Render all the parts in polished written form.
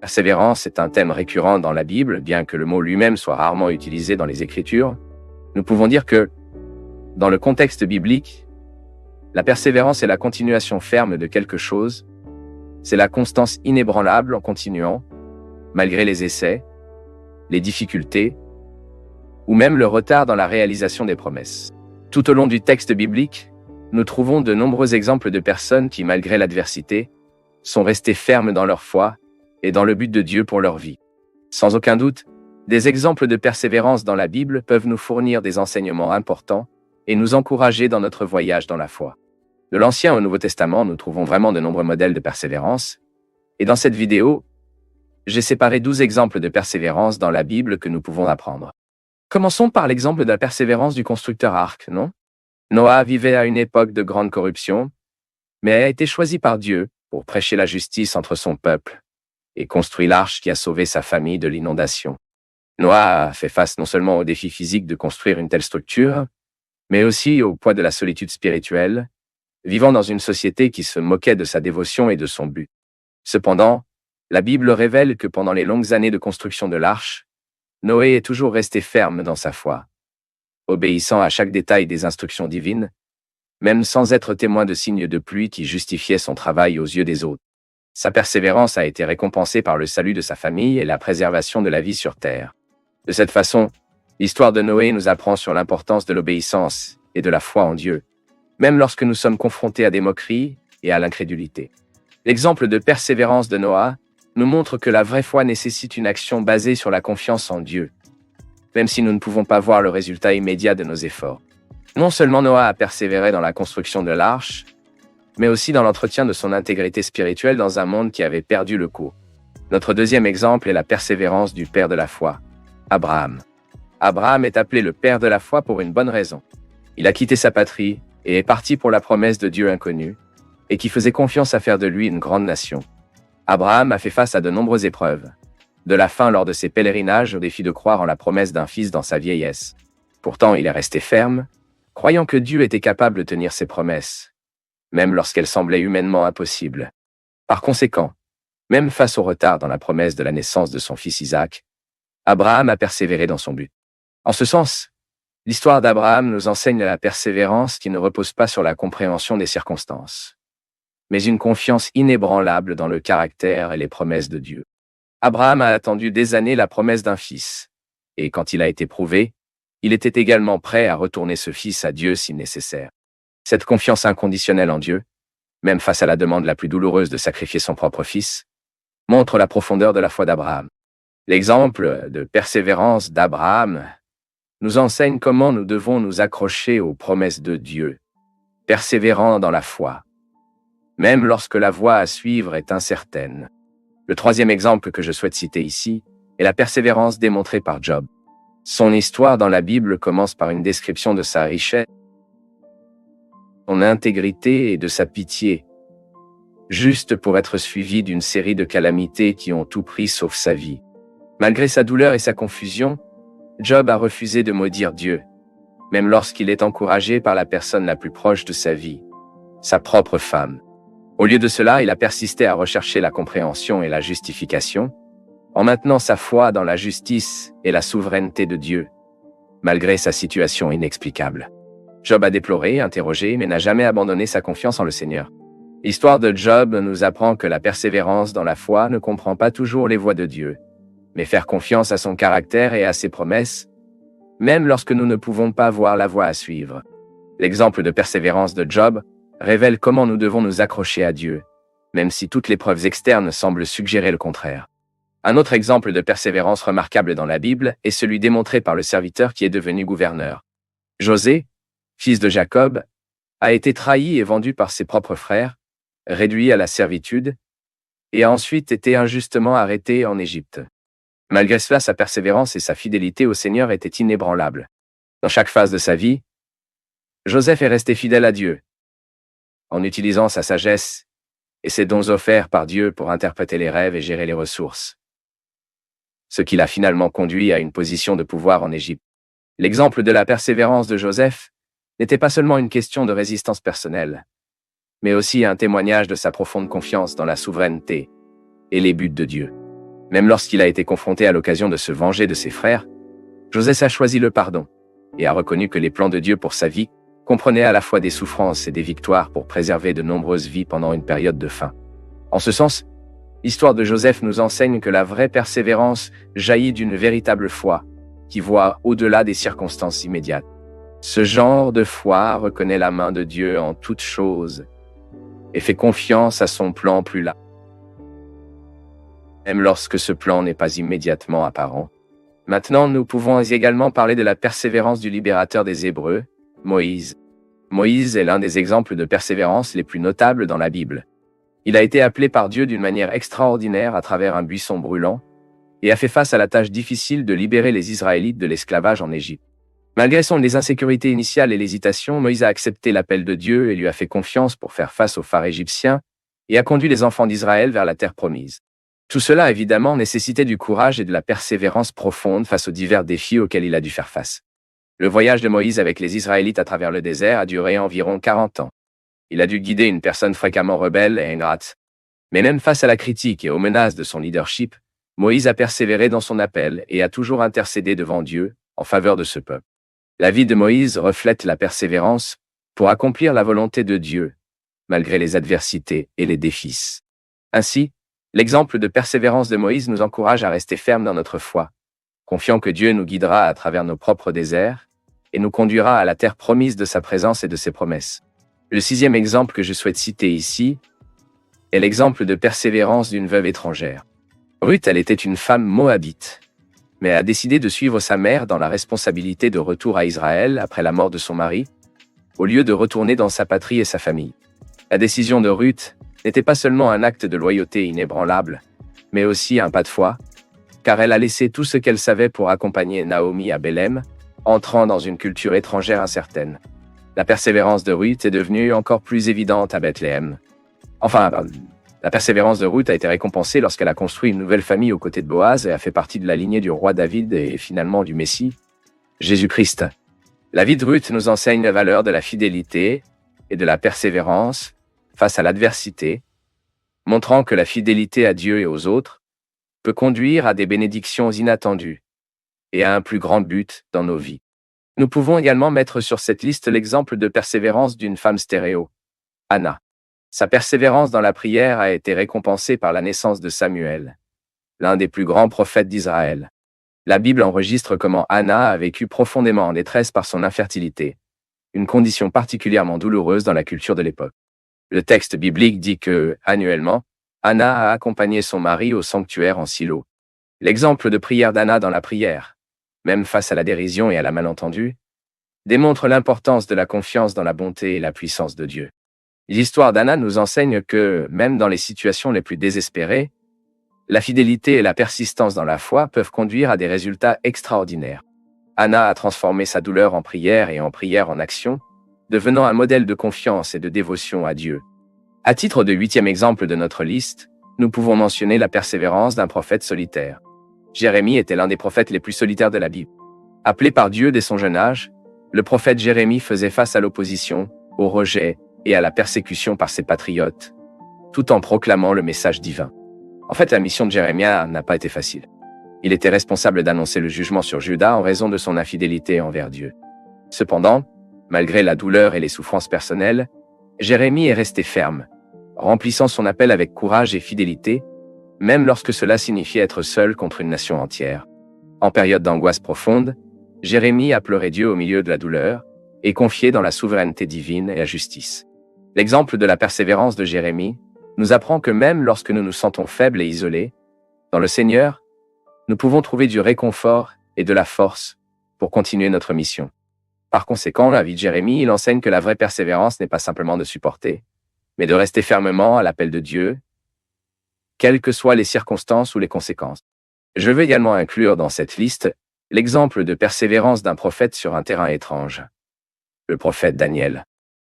Persévérance est un thème récurrent dans la Bible, bien que le mot lui-même soit rarement utilisé dans les Écritures. Nous pouvons dire que, dans le contexte biblique, la persévérance est la continuation ferme de quelque chose, c'est la constance inébranlable en continuant, malgré les essais, les difficultés, ou même le retard dans la réalisation des promesses. Tout au long du texte biblique, nous trouvons de nombreux exemples de personnes qui, malgré l'adversité, sont restées fermes dans leur foi et dans le but de Dieu pour leur vie. Sans aucun doute, des exemples de persévérance dans la Bible peuvent nous fournir des enseignements importants et nous encourager dans notre voyage dans la foi. De l'Ancien au Nouveau Testament, nous trouvons vraiment de nombreux modèles de persévérance, et dans cette vidéo, j'ai séparé 12 exemples de persévérance dans la Bible que nous pouvons apprendre. Commençons par l'exemple de la persévérance du constructeur arc, non? Noah vivait à une époque de grande corruption, mais a été choisi par Dieu pour prêcher la justice entre son peuple et construit l'arche qui a sauvé sa famille de l'inondation. Noah a fait face non seulement au défi physique de construire une telle structure, mais aussi au poids de la solitude spirituelle, vivant dans une société qui se moquait de sa dévotion et de son but. Cependant, la Bible révèle que pendant les longues années de construction de l'arche, Noé est toujours resté ferme dans sa foi, obéissant à chaque détail des instructions divines, même sans être témoin de signes de pluie qui justifiaient son travail aux yeux des autres. Sa persévérance a été récompensée par le salut de sa famille et la préservation de la vie sur terre. De cette façon, l'histoire de Noé nous apprend sur l'importance de l'obéissance et de la foi en Dieu, même lorsque nous sommes confrontés à des moqueries et à l'incrédulité. L'exemple de persévérance de Noah nous montre que la vraie foi nécessite une action basée sur la confiance en Dieu, même si nous ne pouvons pas voir le résultat immédiat de nos efforts. Non seulement Noah a persévéré dans la construction de l'arche, mais aussi dans l'entretien de son intégrité spirituelle dans un monde qui avait perdu le cours. Notre deuxième exemple est la persévérance du père de la foi, Abraham. Abraham est appelé le père de la foi pour une bonne raison. Il a quitté sa patrie et est parti pour la promesse de Dieu inconnu, et qui faisait confiance à faire de lui une grande nation. Abraham a fait face à de nombreuses épreuves, de la faim lors de ses pèlerinages au défi de croire en la promesse d'un fils dans sa vieillesse. Pourtant, il est resté ferme, croyant que Dieu était capable de tenir ses promesses, même lorsqu'elles semblaient humainement impossibles. Par conséquent, même face au retard dans la promesse de la naissance de son fils Isaac, Abraham a persévéré dans son but. En ce sens, l'histoire d'Abraham nous enseigne la persévérance qui ne repose pas sur la compréhension des circonstances, mais une confiance inébranlable dans le caractère et les promesses de Dieu. Abraham a attendu des années la promesse d'un fils, et quand il a été prouvé, il était également prêt à retourner ce fils à Dieu si nécessaire. Cette confiance inconditionnelle en Dieu, même face à la demande la plus douloureuse de sacrifier son propre fils, montre la profondeur de la foi d'Abraham. L'exemple de persévérance d'Abraham nous enseigne comment nous devons nous accrocher aux promesses de Dieu, persévérant dans la foi, même lorsque la voie à suivre est incertaine. Le troisième exemple que je souhaite citer ici est la persévérance démontrée par Job. Son histoire dans la Bible commence par une description de sa richesse, son intégrité et de sa pitié, juste pour être suivie d'une série de calamités qui ont tout pris sauf sa vie. Malgré sa douleur et sa confusion, Job a refusé de maudire Dieu, même lorsqu'il est encouragé par la personne la plus proche de sa vie, sa propre femme. Au lieu de cela, il a persisté à rechercher la compréhension et la justification, en maintenant sa foi dans la justice et la souveraineté de Dieu, malgré sa situation inexplicable. Job a déploré, interrogé, mais n'a jamais abandonné sa confiance en le Seigneur. L'histoire de Job nous apprend que la persévérance dans la foi ne comprend pas toujours les voies de Dieu, mais faire confiance à son caractère et à ses promesses, même lorsque nous ne pouvons pas voir la voie à suivre. L'exemple de persévérance de Job révèle comment nous devons nous accrocher à Dieu, même si toutes les preuves externes semblent suggérer le contraire. Un autre exemple de persévérance remarquable dans la Bible est celui démontré par le serviteur qui est devenu gouverneur. José, fils de Jacob, a été trahi et vendu par ses propres frères, réduit à la servitude, et a ensuite été injustement arrêté en Égypte. Malgré cela, sa persévérance et sa fidélité au Seigneur étaient inébranlables. Dans chaque phase de sa vie, Joseph est resté fidèle à Dieu, en utilisant sa sagesse et ses dons offerts par Dieu pour interpréter les rêves et gérer les ressources, ce qui l'a finalement conduit à une position de pouvoir en Égypte. L'exemple de la persévérance de Joseph n'était pas seulement une question de résistance personnelle, mais aussi un témoignage de sa profonde confiance dans la souveraineté et les buts de Dieu. Même lorsqu'il a été confronté à l'occasion de se venger de ses frères, Joseph a choisi le pardon et a reconnu que les plans de Dieu pour sa vie comprenaient à la fois des souffrances et des victoires pour préserver de nombreuses vies pendant une période de faim. En ce sens, l'histoire de Joseph nous enseigne que la vraie persévérance jaillit d'une véritable foi qui voit au-delà des circonstances immédiates. Ce genre de foi reconnaît la main de Dieu en toutes choses et fait confiance à son plan plus large, même lorsque ce plan n'est pas immédiatement apparent. Maintenant, nous pouvons également parler de la persévérance du libérateur des Hébreux, Moïse. Moïse est l'un des exemples de persévérance les plus notables dans la Bible. Il a été appelé par Dieu d'une manière extraordinaire à travers un buisson brûlant et a fait face à la tâche difficile de libérer les Israélites de l'esclavage en Égypte. Malgré les insécurités initiales et l'hésitation, Moïse a accepté l'appel de Dieu et lui a fait confiance pour faire face aux pharaons égyptiens et a conduit les enfants d'Israël vers la terre promise. Tout cela, évidemment, nécessitait du courage et de la persévérance profonde face aux divers défis auxquels il a dû faire face. Le voyage de Moïse avec les Israélites à travers le désert a duré environ 40 ans. Il a dû guider une personne fréquemment rebelle et ingrate. Mais même face à la critique et aux menaces de son leadership, Moïse a persévéré dans son appel et a toujours intercédé devant Dieu en faveur de ce peuple. La vie de Moïse reflète la persévérance pour accomplir la volonté de Dieu, malgré les adversités et les défis. Ainsi, l'exemple de persévérance de Moïse nous encourage à rester fermes dans notre foi, confiant que Dieu nous guidera à travers nos propres déserts et nous conduira à la terre promise de sa présence et de ses promesses. Le 6e exemple que je souhaite citer ici est l'exemple de persévérance d'une veuve étrangère. Ruth, elle était une femme moabite, mais a décidé de suivre sa mère dans la responsabilité de retour à Israël après la mort de son mari, au lieu de retourner dans sa patrie et sa famille. La décision de Ruth n'était pas seulement un acte de loyauté inébranlable, mais aussi un pas de foi, car elle a laissé tout ce qu'elle savait pour accompagner Naomi à Bethléem, entrant dans une culture étrangère incertaine. La persévérance de Ruth est devenue encore plus évidente à Bethléem. La persévérance de Ruth a été récompensée lorsqu'elle a construit une nouvelle famille aux côtés de Boaz et a fait partie de la lignée du roi David et finalement du Messie, Jésus-Christ. La vie de Ruth nous enseigne la valeur de la fidélité et de la persévérance face à l'adversité, montrant que la fidélité à Dieu et aux autres peut conduire à des bénédictions inattendues et à un plus grand but dans nos vies. Nous pouvons également mettre sur cette liste l'exemple de persévérance d'une femme stéréo, Anna. Sa persévérance dans la prière a été récompensée par la naissance de Samuel, l'un des plus grands prophètes d'Israël. La Bible enregistre comment Anna a vécu profondément en détresse par son infertilité, une condition particulièrement douloureuse dans la culture de l'époque. Le texte biblique dit que, annuellement, Anna a accompagné son mari au sanctuaire en Silo. L'exemple de prière d'Anna dans la prière, même face à la dérision et à la malentendu, démontre l'importance de la confiance dans la bonté et la puissance de Dieu. L'histoire d'Anna nous enseigne que, même dans les situations les plus désespérées, la fidélité et la persistance dans la foi peuvent conduire à des résultats extraordinaires. Anna a transformé sa douleur en prière et en prière en action, devenant un modèle de confiance et de dévotion à Dieu. À titre de 8e exemple de notre liste, nous pouvons mentionner la persévérance d'un prophète solitaire. Jérémie était l'un des prophètes les plus solitaires de la Bible. Appelé par Dieu dès son jeune âge, le prophète Jérémie faisait face à l'opposition, au rejet et à la persécution par ses patriotes, tout en proclamant le message divin. En fait, la mission de Jérémie n'a pas été facile. Il était responsable d'annoncer le jugement sur Juda en raison de son infidélité envers Dieu. Cependant, malgré la douleur et les souffrances personnelles, Jérémie est resté ferme, remplissant son appel avec courage et fidélité, même lorsque cela signifiait être seul contre une nation entière. En période d'angoisse profonde, Jérémie a pleuré Dieu au milieu de la douleur et confié dans la souveraineté divine et la justice. L'exemple de la persévérance de Jérémie nous apprend que même lorsque nous nous sentons faibles et isolés, dans le Seigneur, nous pouvons trouver du réconfort et de la force pour continuer notre mission. Par conséquent, la vie de Jérémie, il enseigne que la vraie persévérance n'est pas simplement de supporter, mais de rester fermement à l'appel de Dieu, quelles que soient les circonstances ou les conséquences. Je veux également inclure dans cette liste l'exemple de persévérance d'un prophète sur un terrain étrange, le prophète Daniel.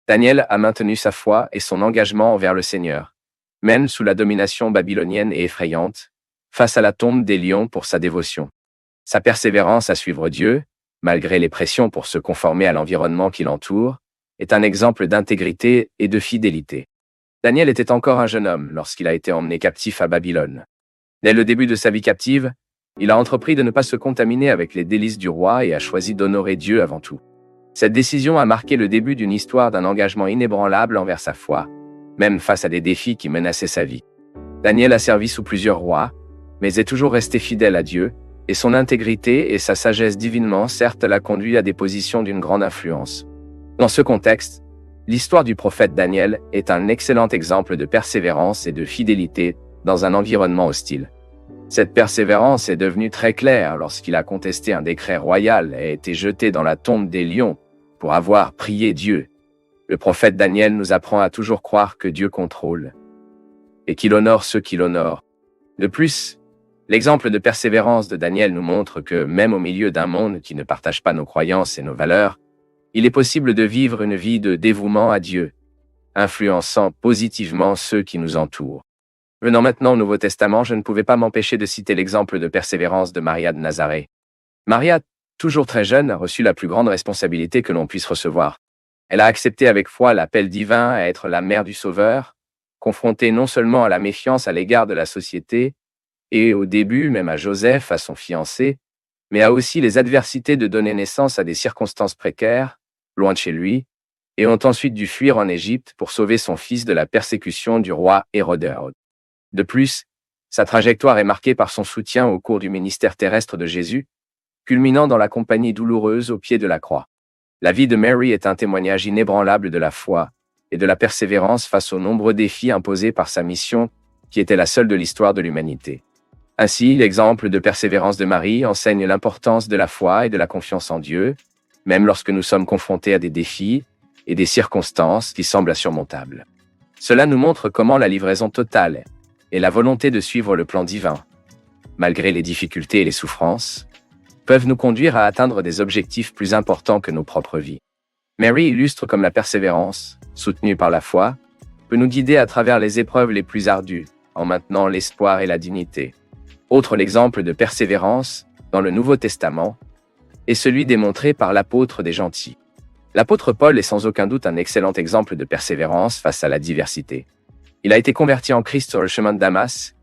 Daniel a maintenu sa foi et son engagement envers le Seigneur, même sous la domination babylonienne et effrayante, face à la tombe des lions pour sa dévotion. Sa persévérance à suivre Dieu, malgré les pressions pour se conformer à l'environnement qui l'entoure, est un exemple d'intégrité et de fidélité. Daniel était encore un jeune homme lorsqu'il a été emmené captif à Babylone. Dès le début de sa vie captive, il a entrepris de ne pas se contaminer avec les délices du roi et a choisi d'honorer Dieu avant tout. Cette décision a marqué le début d'une histoire d'un engagement inébranlable envers sa foi, même face à des défis qui menaçaient sa vie. Daniel a servi sous plusieurs rois, mais est toujours resté fidèle à Dieu, et son intégrité et sa sagesse divinement certes l'a conduit à des positions d'une grande influence. Dans ce contexte, l'histoire du prophète Daniel est un excellent exemple de persévérance et de fidélité dans un environnement hostile. Cette persévérance est devenue très claire lorsqu'il a contesté un décret royal et a été jeté dans la tombe des lions pour avoir prié Dieu. Le prophète Daniel nous apprend à toujours croire que Dieu contrôle et qu'il honore ceux qui l'honorent. De plus, l'exemple de persévérance de Daniel nous montre que même au milieu d'un monde qui ne partage pas nos croyances et nos valeurs, il est possible de vivre une vie de dévouement à Dieu, influençant positivement ceux qui nous entourent. Venant maintenant au Nouveau Testament, je ne pouvais pas m'empêcher de citer l'exemple de persévérance de Maria de Nazareth. Maria, toujours très jeune, a reçu la plus grande responsabilité que l'on puisse recevoir. Elle a accepté avec foi l'appel divin à être la mère du Sauveur, confrontée non seulement à la méfiance à l'égard de la société, et au début même à Joseph, à son fiancé, mais a aussi les adversités de donner naissance à des circonstances précaires, loin de chez lui, et ont ensuite dû fuir en Égypte pour sauver son fils de la persécution du roi Hérode. De plus, sa trajectoire est marquée par son soutien au cours du ministère terrestre de Jésus, culminant dans la compagnie douloureuse au pied de la croix. La vie de Mary est un témoignage inébranlable de la foi et de la persévérance face aux nombreux défis imposés par sa mission, qui était la seule de l'histoire de l'humanité. Ainsi, l'exemple de persévérance de Marie enseigne l'importance de la foi et de la confiance en Dieu, même lorsque nous sommes confrontés à des défis et des circonstances qui semblent insurmontables. Cela nous montre comment la livraison totale et la volonté de suivre le plan divin, malgré les difficultés et les souffrances, peuvent nous conduire à atteindre des objectifs plus importants que nos propres vies. Mary illustre comme la persévérance, soutenue par la foi, peut nous guider à travers les épreuves les plus ardues, en maintenant l'espoir et la dignité. Autre exemple de persévérance, dans le Nouveau Testament, est celui démontré par l'apôtre des gentils. L'apôtre Paul est sans aucun doute un excellent exemple de persévérance face à la diversité. Il a été converti en Christ sur le chemin de Damas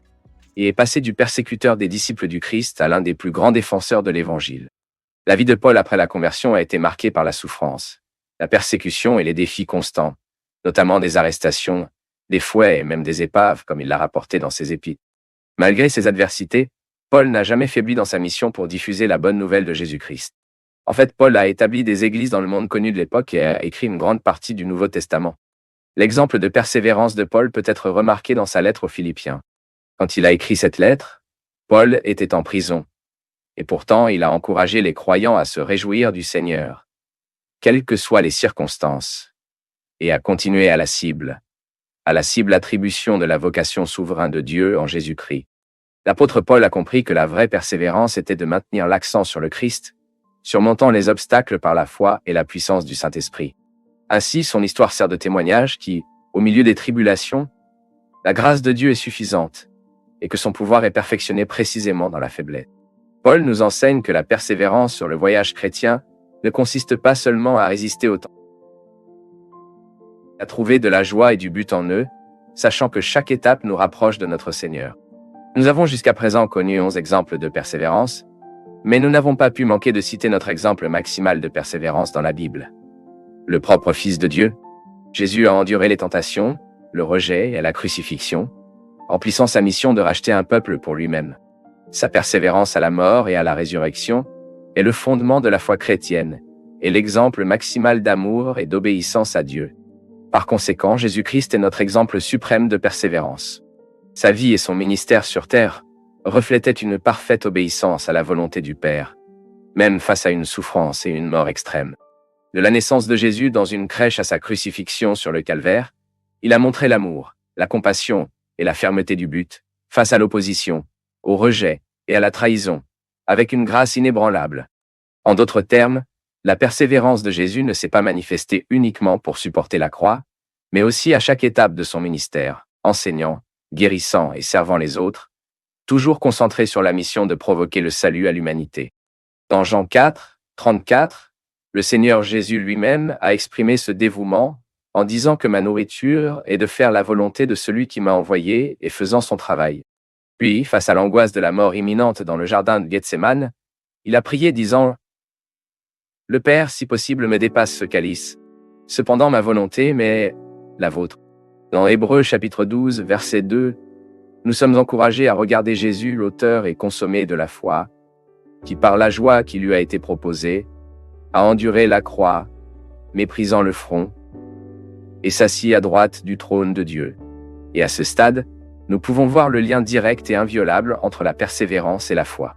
et est passé du persécuteur des disciples du Christ à l'un des plus grands défenseurs de l'Évangile. La vie de Paul après la conversion a été marquée par la souffrance, la persécution et les défis constants, notamment des arrestations, des fouets et même des épaves, comme il l'a rapporté dans ses épîtres. Malgré ces adversités, Paul n'a jamais faibli dans sa mission pour diffuser la bonne nouvelle de Jésus-Christ. En fait, Paul a établi des églises dans le monde connu de l'époque et a écrit une grande partie du Nouveau Testament. L'exemple de persévérance de Paul peut être remarqué dans sa lettre aux Philippiens. Quand il a écrit cette lettre, Paul était en prison, et pourtant il a encouragé les croyants à se réjouir du Seigneur, quelles que soient les circonstances, et à continuer à la cible attribution de la vocation souveraine de Dieu en Jésus-Christ. L'apôtre Paul a compris que la vraie persévérance était de maintenir l'accent sur le Christ, surmontant les obstacles par la foi et la puissance du Saint-Esprit. Ainsi, son histoire sert de témoignage qui, au milieu des tribulations, la grâce de Dieu est suffisante et que son pouvoir est perfectionné précisément dans la faiblesse. Paul nous enseigne que la persévérance sur le voyage chrétien ne consiste pas seulement à résister au temps, à trouver de la joie et du but en eux, sachant que chaque étape nous rapproche de notre Seigneur. Nous avons jusqu'à présent connu 11 exemples de persévérance, mais nous n'avons pas pu manquer de citer notre exemple maximal de persévérance dans la Bible. Le propre Fils de Dieu, Jésus a enduré les tentations, le rejet et la crucifixion, remplissant sa mission de racheter un peuple pour lui-même. Sa persévérance à la mort et à la résurrection est le fondement de la foi chrétienne et l'exemple maximal d'amour et d'obéissance à Dieu. Par conséquent, Jésus-Christ est notre exemple suprême de persévérance. Sa vie et son ministère sur terre reflétaient une parfaite obéissance à la volonté du Père, même face à une souffrance et une mort extrême. De la naissance de Jésus dans une crèche à sa crucifixion sur le calvaire, il a montré l'amour, la compassion et la fermeté du but, face à l'opposition, au rejet et à la trahison, avec une grâce inébranlable. En d'autres termes, la persévérance de Jésus ne s'est pas manifestée uniquement pour supporter la croix, mais aussi à chaque étape de son ministère, enseignant, guérissant et servant les autres, toujours concentré sur la mission de provoquer le salut à l'humanité. Dans Jean 4, 34, le Seigneur Jésus lui-même a exprimé ce dévouement en disant que ma nourriture est de faire la volonté de celui qui m'a envoyé et faisant son travail. Puis, face à l'angoisse de la mort imminente dans le jardin de Gethsémane, il a prié disant « Le Père, si possible, me dépasse ce calice. Cependant ma volonté, mais la vôtre. » Dans Hébreux chapitre 12, verset 2, nous sommes encouragés à regarder Jésus, l'auteur et consommé de la foi, qui par la joie qui lui a été proposée, a enduré la croix, méprisant le front, et s'assit à droite du trône de Dieu. Et à ce stade, nous pouvons voir le lien direct et inviolable entre la persévérance et la foi.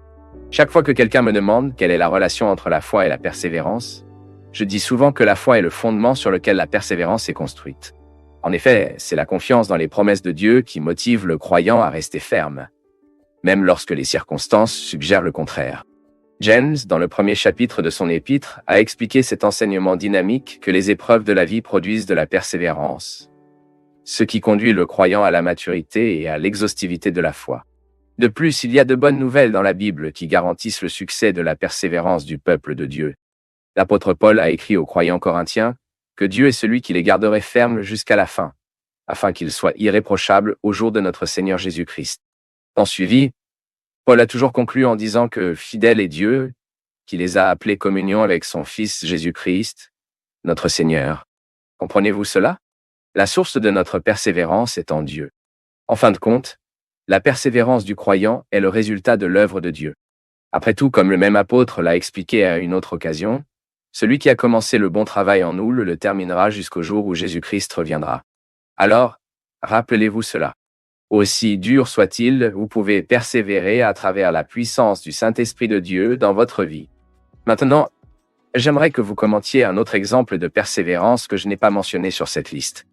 Chaque fois que quelqu'un me demande quelle est la relation entre la foi et la persévérance, je dis souvent que la foi est le fondement sur lequel la persévérance est construite. En effet, c'est la confiance dans les promesses de Dieu qui motive le croyant à rester ferme, même lorsque les circonstances suggèrent le contraire. James, dans le premier chapitre de son épître, a expliqué cet enseignement dynamique que les épreuves de la vie produisent de la persévérance, ce qui conduit le croyant à la maturité et à l'exhaustivité de la foi. De plus, il y a de bonnes nouvelles dans la Bible qui garantissent le succès de la persévérance du peuple de Dieu. L'apôtre Paul a écrit aux croyants corinthiens que Dieu est celui qui les garderait fermes jusqu'à la fin, afin qu'ils soient irréprochables au jour de notre Seigneur Jésus-Christ. En suivi, Paul a toujours conclu en disant que fidèle est Dieu, qui les a appelés communion avec son Fils Jésus-Christ, notre Seigneur. Comprenez-vous cela? La source de notre persévérance est en Dieu. En fin de compte, la persévérance du croyant est le résultat de l'œuvre de Dieu. Après tout, comme le même apôtre l'a expliqué à une autre occasion, celui qui a commencé le bon travail en nous le terminera jusqu'au jour où Jésus-Christ reviendra. Alors, rappelez-vous cela. Aussi dur soit-il, vous pouvez persévérer à travers la puissance du Saint-Esprit de Dieu dans votre vie. Maintenant, j'aimerais que vous commentiez un autre exemple de persévérance que je n'ai pas mentionné sur cette liste.